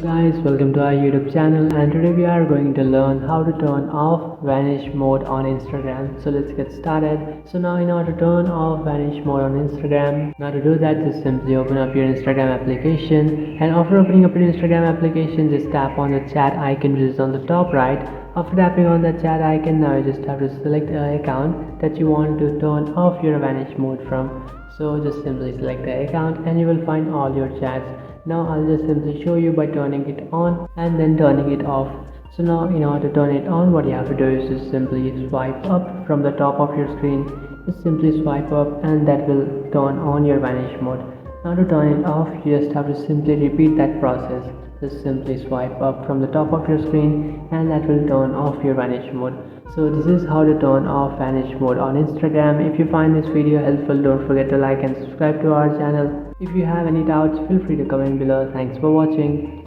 Guys, welcome to our YouTube channel, and today we are going to learn how to turn off vanish mode on Instagram. So let's get started. So now in order to turn off vanish mode on Instagram, now to do that, just simply open up your Instagram application, and after opening up your Instagram application, just tap on the chat icon which is on the top right. After tapping on the chat icon, now you just have to select an account that you want to turn off your vanish mode from. So just simply select the account and you will find all your chats. Now I'll just simply show you by turning it on and then turning it off. So now in order to turn it on, what you have to do is just simply swipe up from the top of your screen. Just simply swipe up and that will turn on your vanish mode. Now to turn it off, you just have to simply repeat that process. Just simply swipe up from the top of your screen and that will turn off your vanish mode. So this is how to turn off vanish mode on Instagram. If you find this video helpful, don't forget to like and subscribe to our channel. If you have any doubts, feel free to comment below. Thanks for watching.